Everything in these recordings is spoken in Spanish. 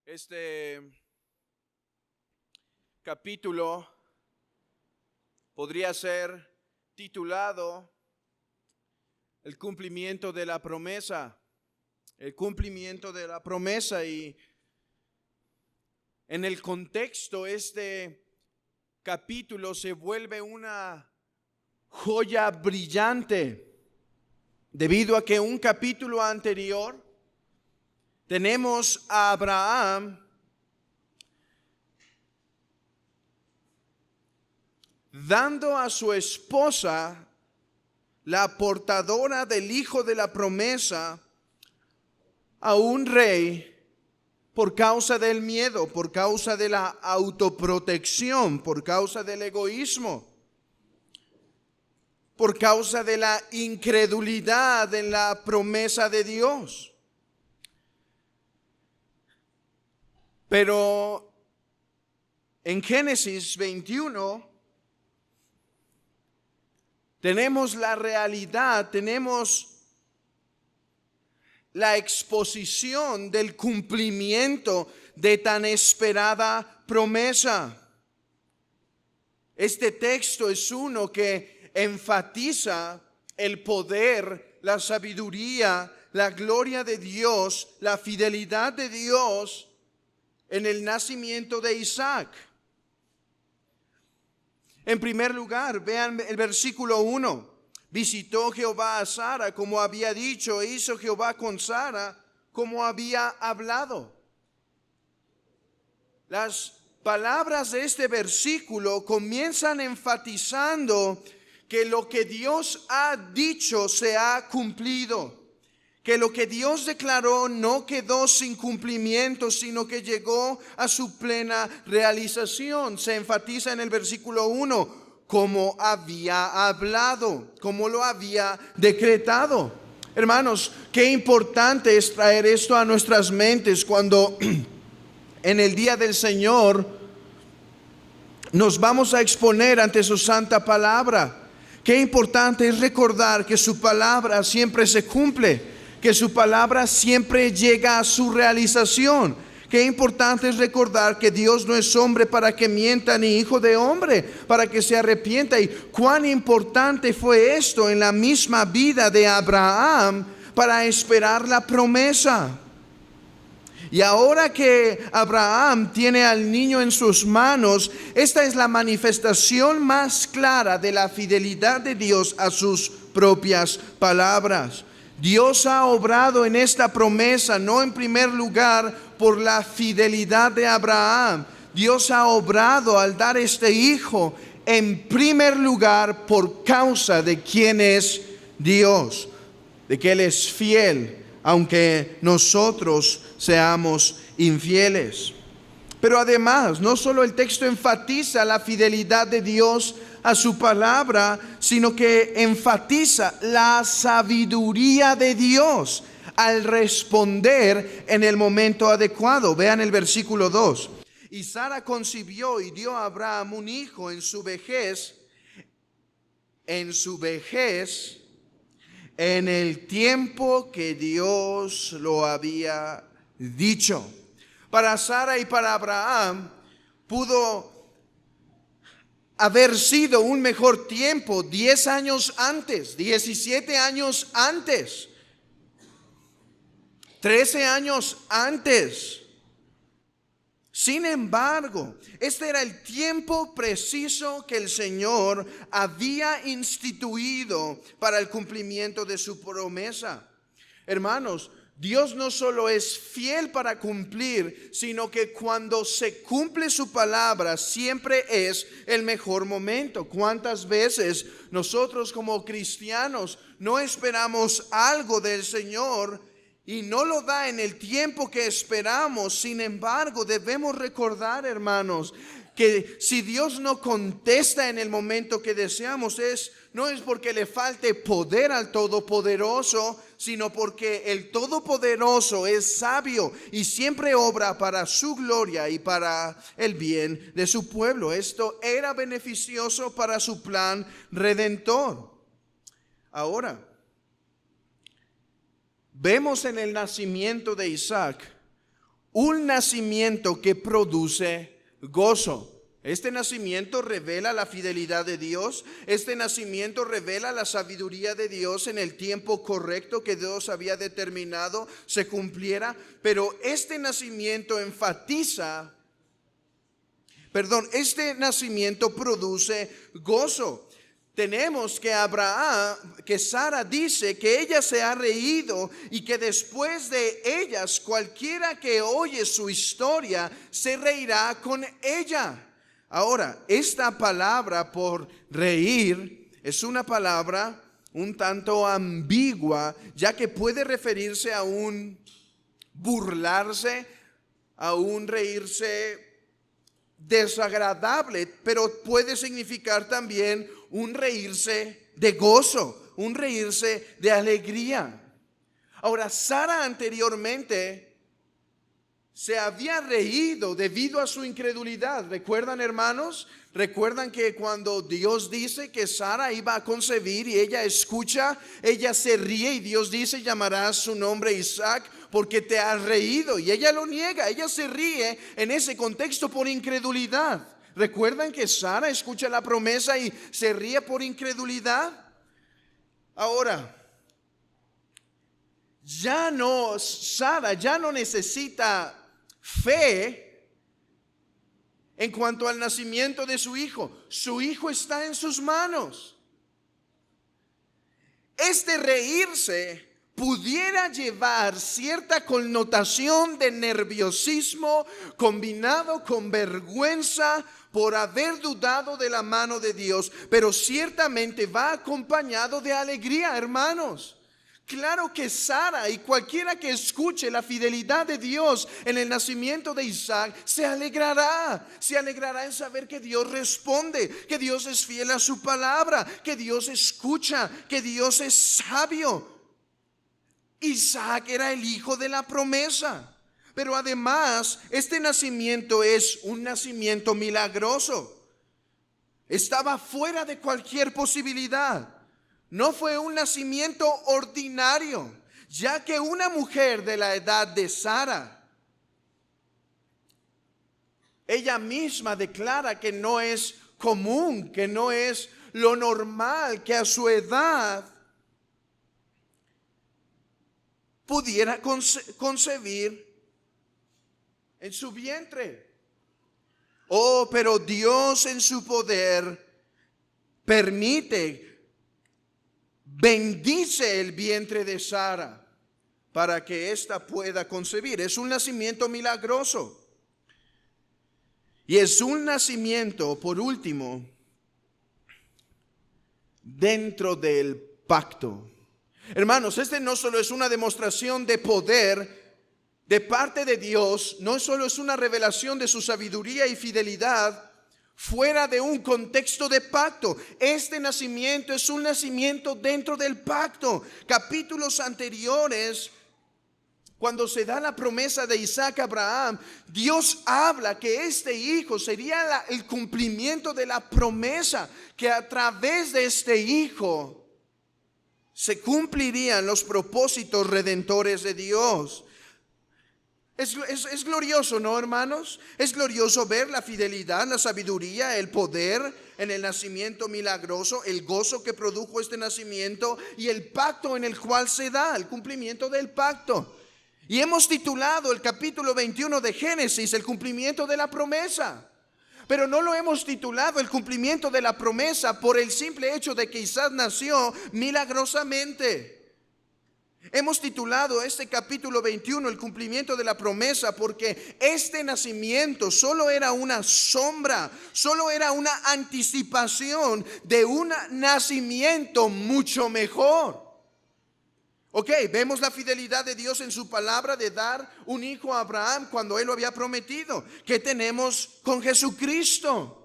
Este capítulo podría ser titulado El cumplimiento de la promesa. El cumplimiento de la promesa. Y en el contexto, este capítulo se vuelve una joya brillante, debido a que un capítulo anterior tenemos a Abraham dando a su esposa, la portadora del hijo de la promesa, a un rey por causa del miedo, por causa de la autoprotección, por causa del egoísmo, por causa de la incredulidad en la promesa de Dios. Pero en Génesis 21 tenemos la realidad, tenemos la exposición del cumplimiento de tan esperada promesa. Este texto es uno que enfatiza el poder, la sabiduría, la gloria de Dios, la fidelidad de Dios en el nacimiento de Isaac. En primer lugar, vean el versículo 1. Visitó Jehová a Sara como había dicho, e hizo Jehová con Sara como había hablado. Las palabras de este versículo comienzan enfatizando que lo que Dios ha dicho se ha cumplido. Que lo que Dios declaró no quedó sin cumplimiento, sino que llegó a su plena realización. Se enfatiza en el versículo 1, como había hablado, como lo había decretado. Hermanos, qué importante es traer esto a nuestras mentes cuando en el día del Señor nos vamos a exponer ante su santa palabra. Qué importante es recordar que su palabra siempre se cumple, que su palabra siempre llega a su realización. Qué importante es recordar que Dios no es hombre para que mienta, ni hijo de hombre para que se arrepienta. Y cuán importante fue esto en la misma vida de Abraham para esperar la promesa. Y ahora que Abraham tiene al niño en sus manos, esta es la manifestación más clara de la fidelidad de Dios a sus propias palabras. Dios ha obrado en esta promesa, no en primer lugar por la fidelidad de Abraham. Dios ha obrado al dar este hijo en primer lugar por causa de quién es Dios, de que Él es fiel, aunque nosotros seamos infieles. Pero además, no solo el texto enfatiza la fidelidad de Dios a su palabra, sino que enfatiza la sabiduría de Dios al responder en el momento adecuado. Vean el versículo 2. Y Sara concibió y dio a Abraham un hijo en su vejez, en el tiempo que Dios lo había dicho. Para Sara y para Abraham pudo haber sido un mejor tiempo 10 años antes, 17 años antes, 13 años antes. Sin embargo, este era el tiempo preciso que el Señor había instituido para el cumplimiento de su promesa. Hermanos, Dios no solo es fiel para cumplir, sino que cuando se cumple su palabra siempre es el mejor momento. ¿Cuántas veces nosotros como cristianos no esperamos algo del Señor y no lo da en el tiempo que esperamos? Sin embargo, debemos recordar, hermanos, que si Dios no contesta en el momento que deseamos, no es porque le falte poder al Todopoderoso, sino porque el Todopoderoso es sabio y siempre obra para su gloria y para el bien de su pueblo. Esto era beneficioso para su plan redentor. Ahora, vemos en el nacimiento de Isaac un nacimiento que produce gozo. Este nacimiento revela la fidelidad de Dios. Este nacimiento revela la sabiduría de Dios en el tiempo correcto que Dios había determinado se cumpliera. Pero este nacimiento este nacimiento produce gozo. Tenemos que Sara dice que ella se ha reído y que después de ellas cualquiera que oye su historia se reirá con ella. Ahora, esta palabra por reír es una palabra un tanto ambigua, ya que puede referirse a un burlarse, a un reírse desagradable, pero puede significar también un reírse de gozo, un reírse de alegría. Ahora, Sara anteriormente se había reído debido a su incredulidad. ¿Recuerdan, hermanos? ¿Recuerdan que cuando Dios dice que Sara iba a concebir y ella escucha, ella se ríe y Dios dice: llamarás su nombre Isaac porque te has reído? Y ella lo niega, ella se ríe en ese contexto por incredulidad. ¿Recuerdan que Sara escucha la promesa y se ríe por incredulidad? Ahora, Sara ya no necesita fe en cuanto al nacimiento de su hijo. Su hijo está en sus manos. Este reírse pudiera llevar cierta connotación de nerviosismo combinado con vergüenza por haber dudado de la mano de Dios, pero ciertamente va acompañado de alegría, hermanos. Claro que Sara y cualquiera que escuche la fidelidad de Dios en el nacimiento de Isaac se alegrará en saber que Dios responde, que Dios es fiel a su palabra, que Dios escucha, que Dios es sabio. Isaac era el hijo de la promesa, pero además este nacimiento es un nacimiento milagroso. Estaba fuera de cualquier posibilidad. No fue un nacimiento ordinario, ya que una mujer de la edad de Sara, ella misma declara que no es común, que no es lo normal, que a su edad pudiera concebir en su vientre. Oh, pero Dios en su poder bendice el vientre de Sara para que ésta pueda concebir. Es un nacimiento milagroso. Y es un nacimiento, por último, dentro del pacto. Hermanos, este no solo es una demostración de poder de parte de Dios, no solo es una revelación de su sabiduría y fidelidad fuera de un contexto de pacto. Este nacimiento es un nacimiento dentro del pacto. Capítulos anteriores, cuando se da la promesa de Isaac a Abraham, Dios habla que este hijo sería el cumplimiento de la promesa, que a través de este hijo se cumplirían los propósitos redentores de Dios. Es glorioso, ¿no, hermanos? Es glorioso ver la fidelidad, la sabiduría, el poder en el nacimiento milagroso, el gozo que produjo este nacimiento y el pacto en el cual se da, el cumplimiento del pacto. Y hemos titulado el capítulo 21 de Génesis el cumplimiento de la promesa. Pero no lo hemos titulado el cumplimiento de la promesa por el simple hecho de que Isaac nació milagrosamente. Hemos titulado este capítulo 21 el cumplimiento de la promesa porque este nacimiento solo era una sombra, solo era una anticipación de un nacimiento mucho mejor. Ok, vemos la fidelidad de Dios en su palabra de dar un hijo a Abraham cuando él lo había prometido. ¿Qué tenemos con Jesucristo?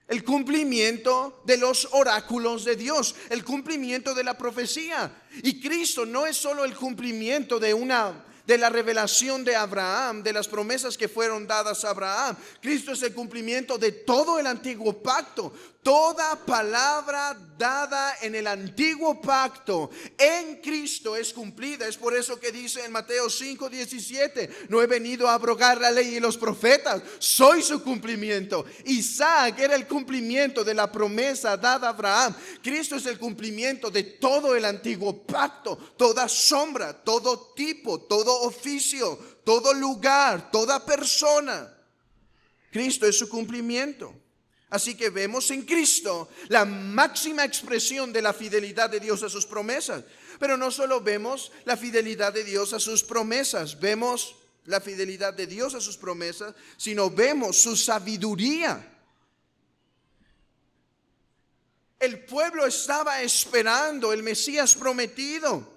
El cumplimiento de los oráculos de Dios, el cumplimiento de la profecía. Y Cristo no es solo el cumplimiento de una de la revelación de Abraham, de las promesas que fueron dadas a Abraham. Cristo es el cumplimiento de todo el antiguo pacto. Toda palabra dada en el antiguo pacto en Cristo es cumplida. Es por eso que dice en Mateo 5:17: no he venido a abrogar la ley y los profetas, soy su cumplimiento. Isaac era el cumplimiento de la promesa dada a Abraham. Cristo es el cumplimiento de todo el antiguo pacto. Toda sombra, todo tipo, todo oficio, todo lugar, toda persona, Cristo es su cumplimiento. Así que vemos en Cristo la máxima expresión de la fidelidad de Dios a sus promesas. Pero no solo vemos la fidelidad de Dios a sus promesas, vemos la fidelidad de Dios a sus promesas, sino vemos su sabiduría. El pueblo estaba esperando el Mesías prometido.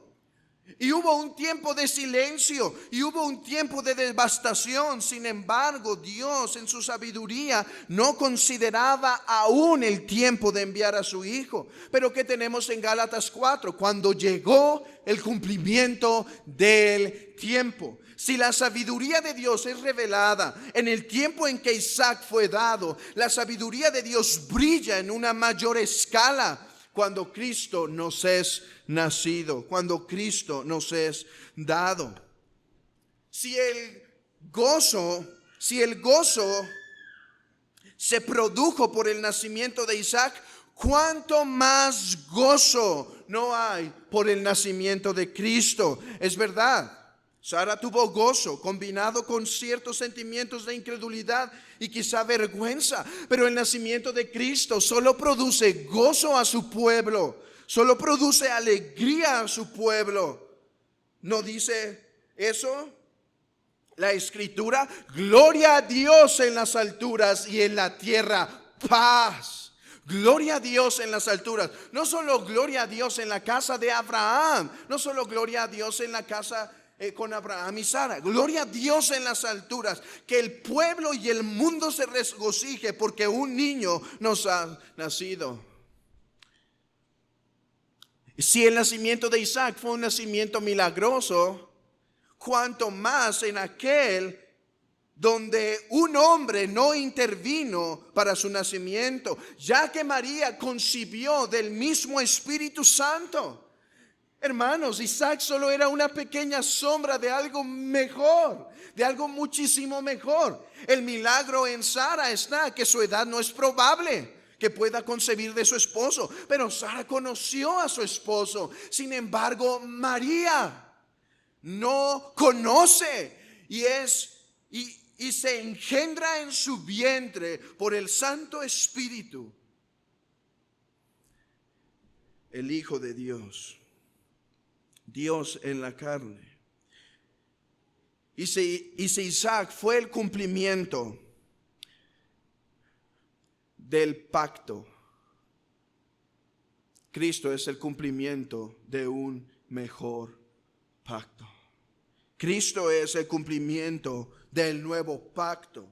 Y hubo un tiempo de silencio y hubo un tiempo de devastación. Sin embargo, Dios en su sabiduría no consideraba aún el tiempo de enviar a su Hijo. Pero ¿qué tenemos en Gálatas 4? Cuando llegó el cumplimiento del tiempo. Si la sabiduría de Dios es revelada en el tiempo en que Isaac fue dado, la sabiduría de Dios brilla en una mayor escala cuando Cristo nos es nacido, cuando Cristo nos es dado. Si el gozo se produjo por el nacimiento de Isaac, ¿cuánto más gozo no hay por el nacimiento de Cristo? Es verdad, Sara tuvo gozo combinado con ciertos sentimientos de incredulidad y quizá vergüenza, pero el nacimiento de Cristo solo produce gozo a su pueblo, solo produce alegría a su pueblo. ¿No dice eso la Escritura? Gloria a Dios en las alturas y en la tierra paz. Gloria a Dios en las alturas. No solo gloria a Dios en la casa de Abraham, no solo gloria a Dios en la casa con Abraham y Sara. Gloria a Dios en las alturas. Que el pueblo y el mundo se regocije porque un niño nos ha nacido. Si el nacimiento de Isaac fue un nacimiento milagroso, cuanto más en aquel donde un hombre no intervino para su nacimiento, ya que María concibió del mismo Espíritu Santo. Hermanos, Isaac solo era una pequeña sombra de algo mejor, de algo muchísimo mejor. El milagro en Sara está que su edad no es probable que pueda concebir de su esposo, pero Sara conoció a su esposo. Sin embargo, María no conoce y se engendra en su vientre por el Santo Espíritu el Hijo de Dios, Dios en la carne. Y si Isaac fue el cumplimiento del pacto, Cristo es el cumplimiento de un mejor pacto. Cristo es el cumplimiento del nuevo pacto.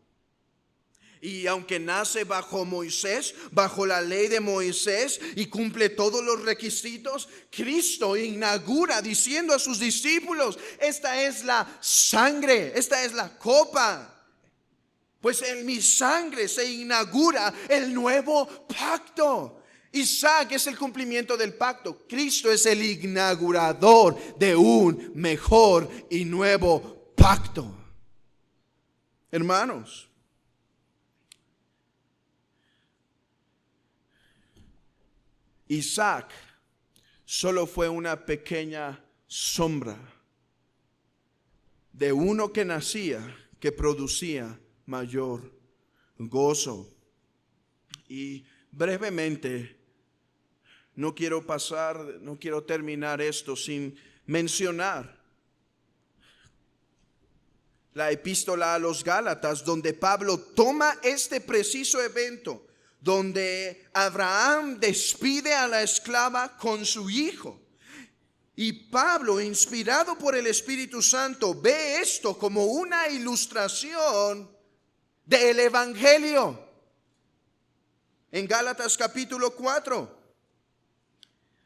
Y aunque nace bajo Moisés, bajo la ley de Moisés, y cumple todos los requisitos, Cristo inaugura diciendo a sus discípulos: esta es la sangre, esta es la copa. Pues en mi sangre se inaugura el nuevo pacto. Isaac es el cumplimiento del pacto. Cristo es el inaugurador de un mejor y nuevo pacto. Hermanos, Isaac solo fue una pequeña sombra de uno que nacía, que producía mayor gozo. Y brevemente, no quiero terminar esto sin mencionar la epístola a los Gálatas, donde Pablo toma este preciso evento, donde Abraham despide a la esclava con su hijo. Y Pablo, inspirado por el Espíritu Santo, ve esto como una ilustración del Evangelio. En Gálatas capítulo 4.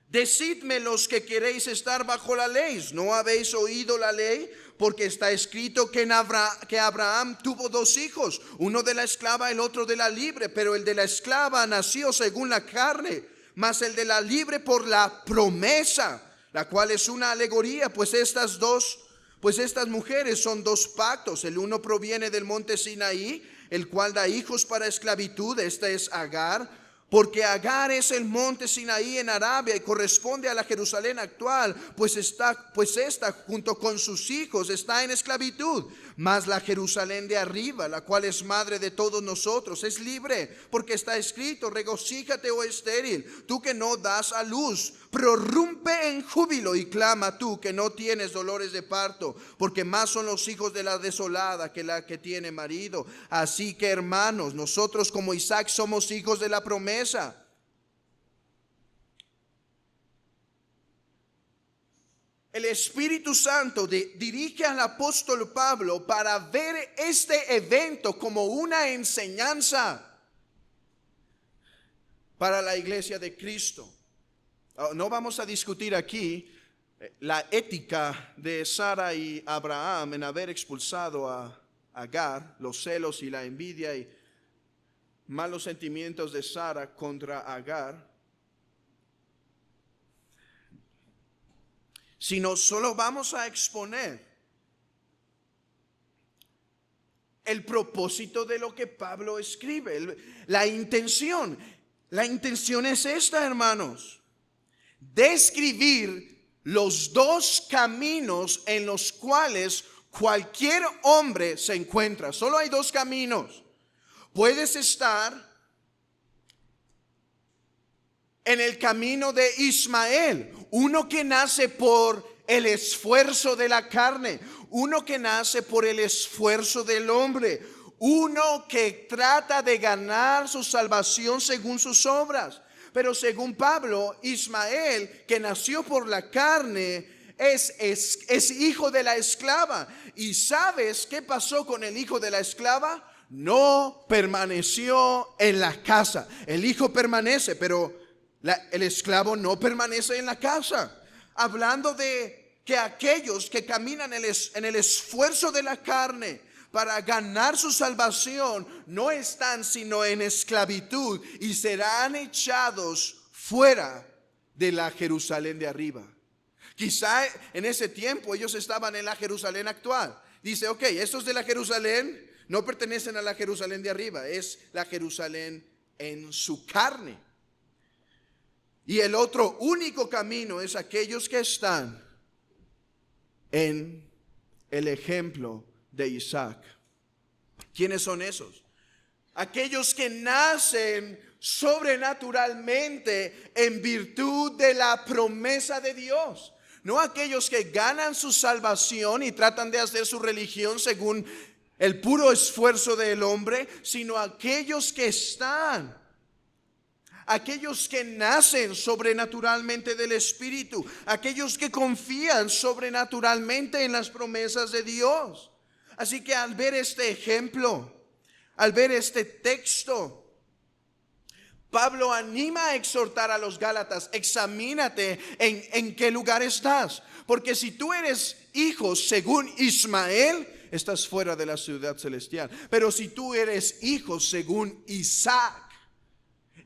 Decidme los que queréis estar bajo la ley, ¿no habéis oído la ley? porque está escrito que Abraham tuvo dos hijos, uno de la esclava, el otro de la libre, pero el de la esclava nació según la carne, mas el de la libre por la promesa, la cual es una alegoría, pues estas mujeres son dos pactos. El uno proviene del monte Sinaí, el cual da hijos para esclavitud. Esta es Agar, porque Agar es el monte Sinaí en Arabia y corresponde a la Jerusalén actual, pues esta junto con sus hijos está en esclavitud. Mas la Jerusalén de arriba, la cual es madre de todos nosotros, es libre, porque está escrito: regocíjate, oh estéril, tú que no das a luz, prorrumpe en júbilo y clama tú que no tienes dolores de parto, porque más son los hijos de la desolada que la que tiene marido. Así que, hermanos, nosotros como Isaac somos hijos de la promesa. El Espíritu Santo dirige al apóstol Pablo para ver este evento como una enseñanza para la iglesia de Cristo. No vamos a discutir aquí la ética de Sara y Abraham en haber expulsado a Agar, los celos y la envidia y malos sentimientos de Sara contra Agar, sino solo vamos a exponer el propósito de lo que Pablo escribe, la intención. La intención es esta, hermanos: describir los dos caminos en los cuales cualquier hombre se encuentra. Solo hay dos caminos. Puedes estar en el camino de Ismael, uno que nace por el esfuerzo de la carne, uno que nace por el esfuerzo del hombre, uno que trata de ganar su salvación según sus obras. Pero según Pablo, Ismael, que nació por la carne, es hijo de la esclava. ¿Y sabes qué pasó con el hijo de la esclava? No permaneció en la casa. El hijo permanece, pero el esclavo no permanece en la casa. Hablando de que aquellos que caminan en el esfuerzo de la carne para ganar su salvación no están sino en esclavitud y serán echados fuera de la Jerusalén de arriba. Quizá en ese tiempo ellos estaban en la Jerusalén actual. Dice, ok, estos de la Jerusalén no pertenecen a la Jerusalén de arriba, es la Jerusalén en su carne. Y el otro único camino es aquellos que están en el ejemplo de Isaac. ¿Quiénes son esos? Aquellos que nacen sobrenaturalmente en virtud de la promesa de Dios. No aquellos que ganan su salvación y tratan de hacer su religión según el puro esfuerzo del hombre, sino aquellos que nacen sobrenaturalmente del Espíritu, aquellos que confían sobrenaturalmente en las promesas de Dios. Así que al ver este ejemplo, al ver este texto, Pablo anima a exhortar a los Gálatas: examínate en qué lugar estás, porque si tú eres hijo según Ismael, estás fuera de la ciudad celestial. Pero si tú eres hijo según Isaac,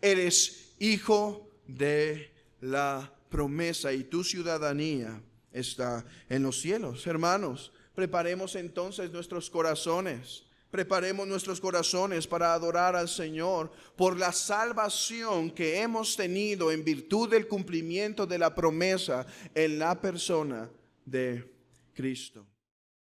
eres hijo de la promesa y tu ciudadanía está en los cielos. Hermanos, preparemos entonces nuestros corazones. Preparemos nuestros corazones para adorar al Señor por la salvación que hemos tenido en virtud del cumplimiento de la promesa en la persona de Cristo.